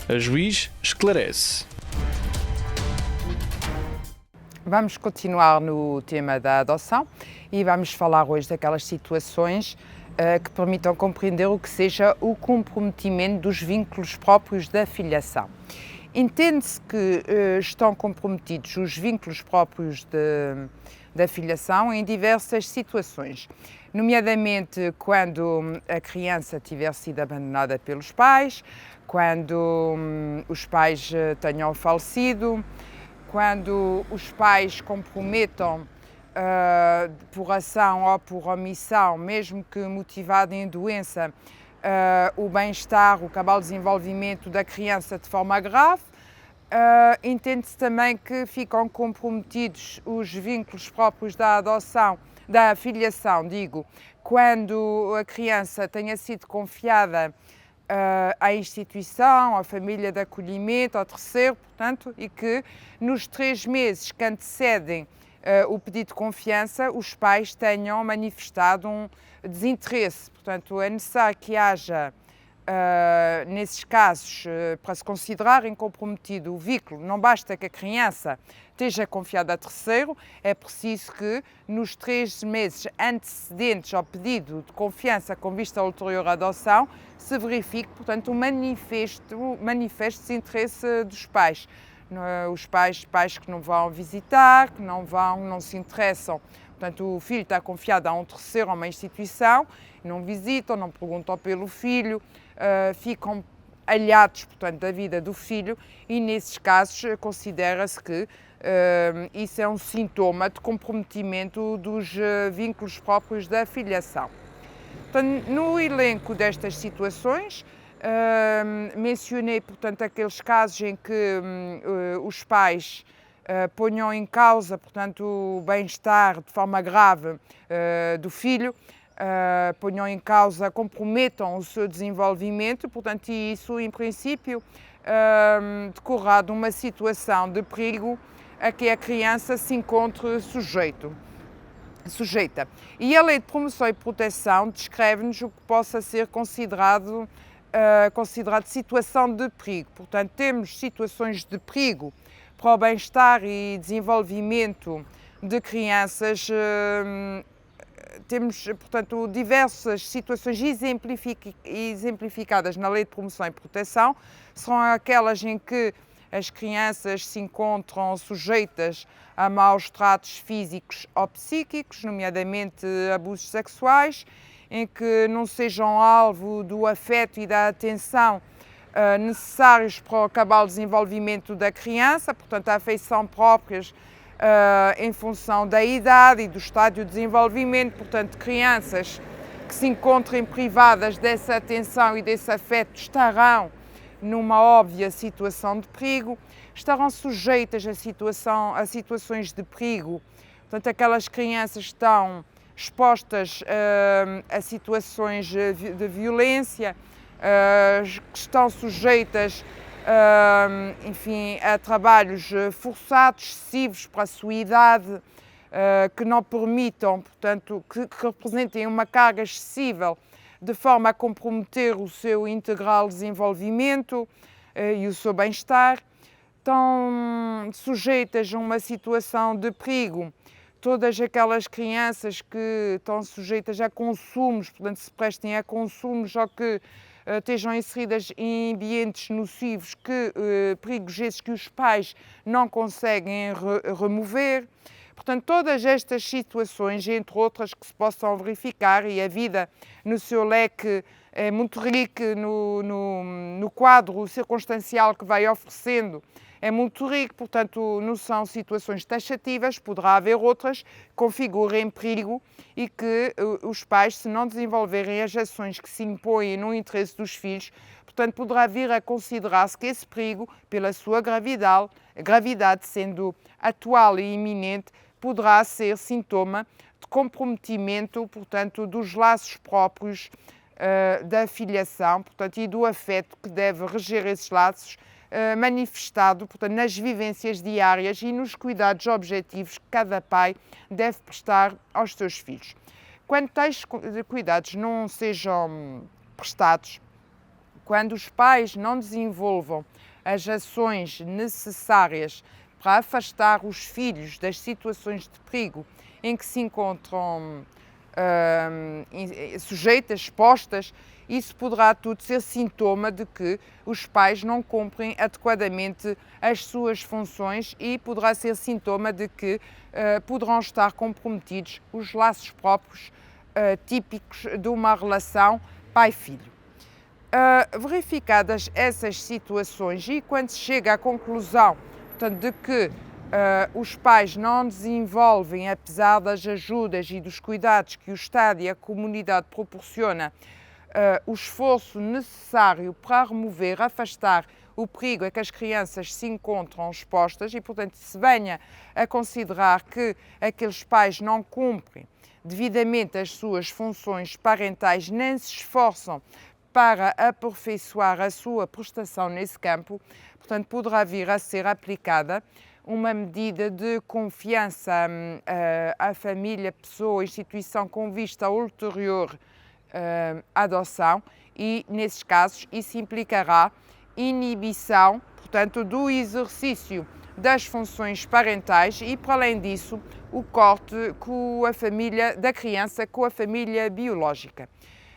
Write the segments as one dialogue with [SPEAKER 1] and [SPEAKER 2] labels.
[SPEAKER 1] A juiz esclarece.
[SPEAKER 2] Vamos continuar no tema da adoção e vamos falar hoje daquelas situações que permitam compreender o que seja o comprometimento dos vínculos próprios da filiação. Entende-se que estão comprometidos os vínculos próprios da filiação em diversas situações, nomeadamente quando a criança tiver sido abandonada pelos pais, quando os pais tenham falecido, quando os pais comprometam por ação ou por omissão, mesmo que motivado em doença, o bem-estar, o cabal desenvolvimento da criança de forma grave. Entende-se também que ficam comprometidos os vínculos próprios da adoção, da filiação, quando a criança tenha sido confiada à instituição, à família de acolhimento, ao terceiro, portanto, e que nos 3 meses que antecedem o pedido de confiança, os pais tenham manifestado um desinteresse. Portanto, é necessário que haja, nesses casos, para se considerarem comprometido o vínculo, não basta que a criança esteja confiada a terceiro, é preciso que nos 3 meses antecedentes ao pedido de confiança com vista à ulterior adoção, se verifique, portanto, um manifesto desinteresse dos pais. Os pais que não vão visitar, que não se interessam. Portanto, o filho está confiado a um terceiro, a uma instituição, não visitam, não perguntam pelo filho, ficam alheados, portanto, da vida do filho e, nesses casos, considera-se que isso é um sintoma de comprometimento dos vínculos próprios da filiação. Portanto, no elenco destas situações, mencionei, portanto, aqueles casos em que os pais ponham em causa, portanto, o bem-estar de forma grave do filho, ponham em causa, comprometam o seu desenvolvimento, portanto, e isso, em princípio, decorra de uma situação de perigo a que a criança se encontre sujeita. E a Lei de Promoção e Proteção descreve-nos o que possa ser considerado situação de perigo. Portanto, temos situações de perigo para o bem-estar e desenvolvimento de crianças. Temos, portanto, diversas situações exemplificadas na Lei de Promoção e Proteção. São aquelas em que as crianças se encontram sujeitas a maus tratos físicos ou psíquicos, nomeadamente abusos sexuais, em que não sejam alvo do afeto e da atenção necessários para o cabal desenvolvimento da criança, portanto, a afeição próprias em função da idade e do estádio de desenvolvimento, portanto, crianças que se encontrem privadas dessa atenção e desse afeto estarão numa óbvia situação de perigo, estarão sujeitas a situações de perigo, portanto, aquelas crianças estão expostas a situações de violência, que estão sujeitas enfim, a trabalhos forçados, excessivos para a sua idade, que não permitam, portanto, que representem uma carga excessiva de forma a comprometer o seu integral desenvolvimento e o seu bem-estar. Estão sujeitas a uma situação de perigo todas aquelas crianças que estão sujeitas a consumos, portanto, se prestem a consumos ou que estejam inseridas em ambientes nocivos, perigos esses que os pais não conseguem remover. Portanto, todas estas situações, entre outras que se possam verificar, e a vida no seu leque é muito rica no quadro circunstancial que vai oferecendo, é muito rico, portanto, não são situações taxativas, poderá haver outras que configurem perigo e que os pais, se não desenvolverem as ações que se impõem no interesse dos filhos, portanto, poderá vir a considerar-se que esse perigo, pela sua gravidade sendo atual e iminente, poderá ser sintoma de comprometimento, portanto, dos laços próprios da filiação, portanto, e do afeto que deve reger esses laços, manifestado, portanto, nas vivências diárias e nos cuidados objetivos que cada pai deve prestar aos seus filhos. Quando tais cuidados não sejam prestados, quando os pais não desenvolvam as ações necessárias para afastar os filhos das situações de perigo em que se encontram sujeitas, expostas, isso poderá tudo ser sintoma de que os pais não cumprem adequadamente as suas funções e poderá ser sintoma de que poderão estar comprometidos os laços próprios típicos de uma relação pai-filho. Verificadas essas situações e quando se chega à conclusão, portanto, de que os pais não desenvolvem, apesar das ajudas e dos cuidados que o Estado e a comunidade proporciona, o esforço necessário para remover, afastar o perigo a que as crianças se encontram expostas e, portanto, se venha a considerar que aqueles pais não cumprem devidamente as suas funções parentais, nem se esforçam para aperfeiçoar a sua prestação nesse campo, portanto, poderá vir a ser aplicada uma medida de confiança à família, pessoa, instituição com vista a ulterior adoção e, nesses casos, isso implicará inibição, portanto, do exercício das funções parentais e, para além disso, o corte com a família da criança com a família biológica.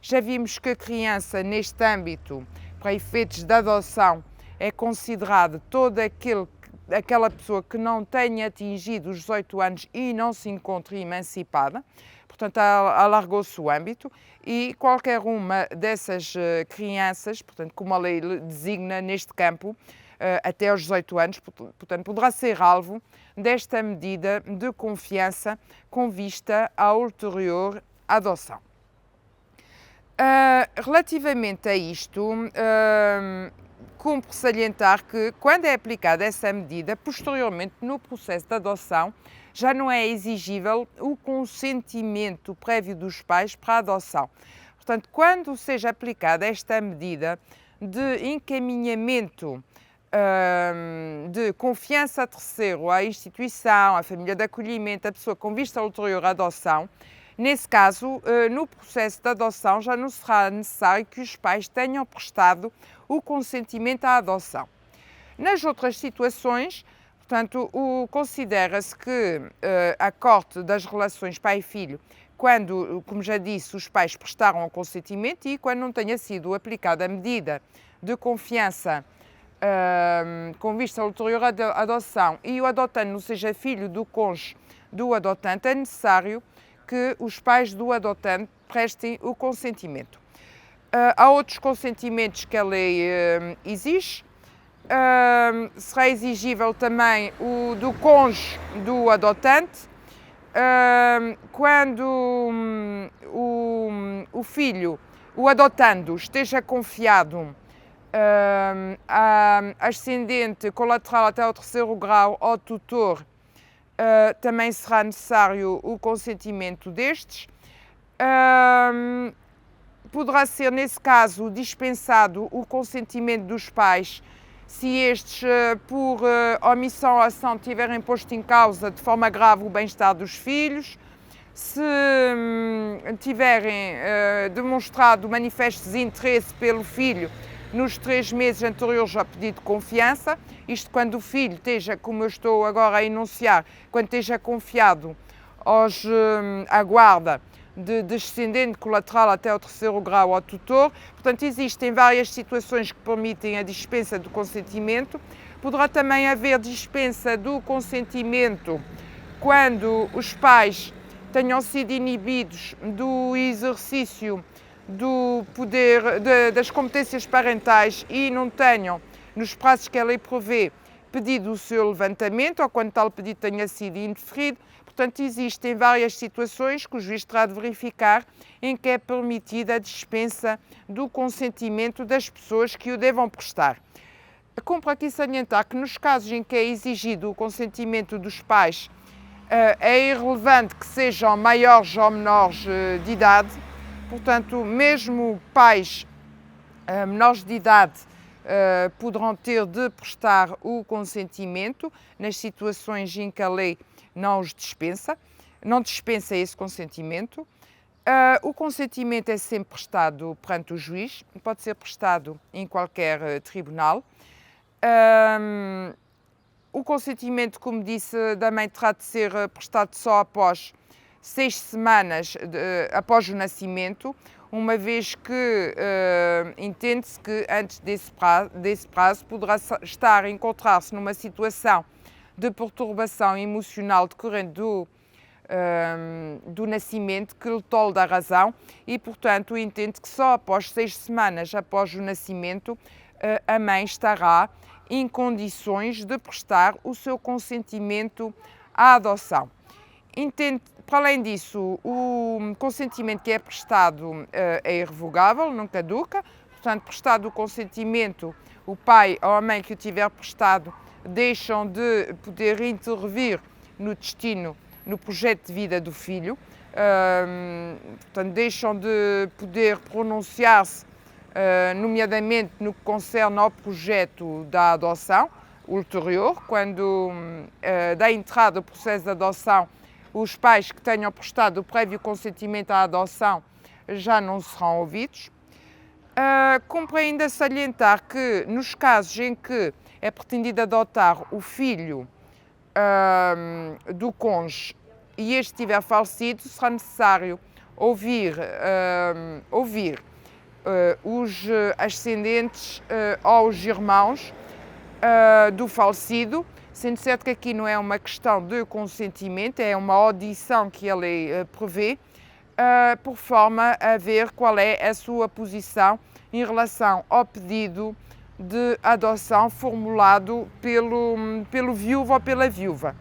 [SPEAKER 2] Já vimos que a criança, neste âmbito, para efeitos de adoção, é considerada toda aquela pessoa que não tenha atingido os 18 anos e não se encontre emancipada, portanto, alargou-se o âmbito e qualquer uma dessas crianças, portanto, como a lei designa neste campo, até aos 18 anos, portanto, poderá ser alvo desta medida de confiança com vista à ulterior adoção. Relativamente a isto, cumpre salientar que, quando é aplicada essa medida, posteriormente no processo de adoção, já não é exigível o consentimento prévio dos pais para a adoção. Portanto, quando seja aplicada esta medida de encaminhamento de confiança a terceiro, à instituição, à família de acolhimento, à pessoa com vista à ulterior adoção, nesse caso, no processo de adoção, já não será necessário que os pais tenham prestado o consentimento à adoção. Nas outras situações, portanto, considera-se que a corte das relações pai-filho, quando, como já disse, os pais prestaram o consentimento e quando não tenha sido aplicada a medida de confiança com vista à ulterior adoção e o adotante não seja filho do cônjuge do adotante, é necessário que os pais do adotante prestem o consentimento. Há outros consentimentos que a lei exige. Será exigível também o do cônjuge do adotante. Quando o filho, o adotando, esteja confiado ascendente colateral até ao terceiro grau ao tutor, também será necessário o consentimento destes. Poderá ser, nesse caso, dispensado o consentimento dos pais se estes, por omissão ou ação, tiverem posto em causa de forma grave o bem-estar dos filhos, se tiverem demonstrado manifesto desinteresse pelo filho nos 3 meses anteriores ao pedido de confiança, isto quando o filho esteja, como eu estou agora a enunciar, quando esteja confiado à guarda de descendente colateral até ao terceiro grau ao tutor. Portanto, existem várias situações que permitem a dispensa do consentimento. Poderá também haver dispensa do consentimento quando os pais tenham sido inibidos do exercício do poder, das competências parentais e não tenham, nos prazos que a lei prevê, pedido o seu levantamento ou quando tal pedido tenha sido indeferido. Portanto, existem várias situações que o juiz terá de verificar em que é permitida a dispensa do consentimento das pessoas que o devam prestar. Cumpre aqui salientar que nos casos em que é exigido o consentimento dos pais, é irrelevante que sejam maiores ou menores de idade. Portanto, mesmo pais menores de idade poderão ter de prestar o consentimento nas situações em que a lei não os dispensa, não dispensa esse consentimento. O consentimento é sempre prestado perante o juiz, pode ser prestado em qualquer tribunal. O consentimento, como disse, da mãe terá de ser prestado só após 6 semanas após o nascimento, uma vez que entende-se que antes desse prazo poderá estar a encontrar-se numa situação de perturbação emocional decorrente do nascimento que lhe tolhe da razão e, portanto, entende que só após 6 semanas após o nascimento a mãe estará em condições de prestar o seu consentimento à adoção. Para além disso, o consentimento que é prestado é irrevogável, não caduca, portanto, prestado o consentimento, o pai ou a mãe que o tiver prestado deixam de poder intervir no destino, no projeto de vida do filho, portanto, deixam de poder pronunciar-se, nomeadamente no que concerne ao projeto da adoção ulterior, quando dá entrada ao processo de adoção, os pais que tenham prestado o prévio consentimento à adoção já não serão ouvidos. Cumpre ainda salientar que, nos casos em que é pretendido adotar o filho do cônjuge e este tiver falecido, será necessário ouvir os ascendentes ou os irmãos do falecido, sendo certo que aqui não é uma questão de consentimento, é uma audição que a lei prevê, por forma a ver qual é a sua posição em relação ao pedido de adoção formulado pelo viúvo ou pela viúva.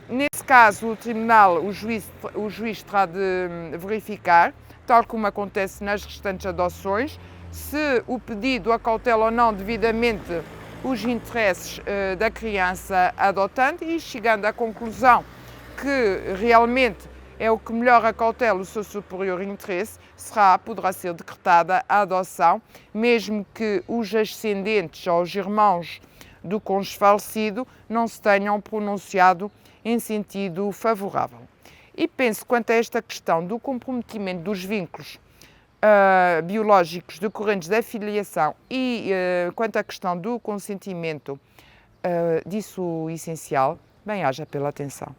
[SPEAKER 2] Nesse caso, o tribunal, o juiz terá de verificar, tal como acontece nas restantes adoções, se o pedido acautela ou não devidamente os interesses da criança adotante e, chegando à conclusão que realmente é o que melhor acautela o seu superior interesse, poderá ser decretada a adoção, mesmo que os ascendentes ou os irmãos do cônjuge falecido não se tenham pronunciado em sentido favorável. E penso, quanto a esta questão do comprometimento dos vínculos biológicos decorrentes da filiação e quanto à questão do consentimento, disso o essencial, bem-aja pela atenção.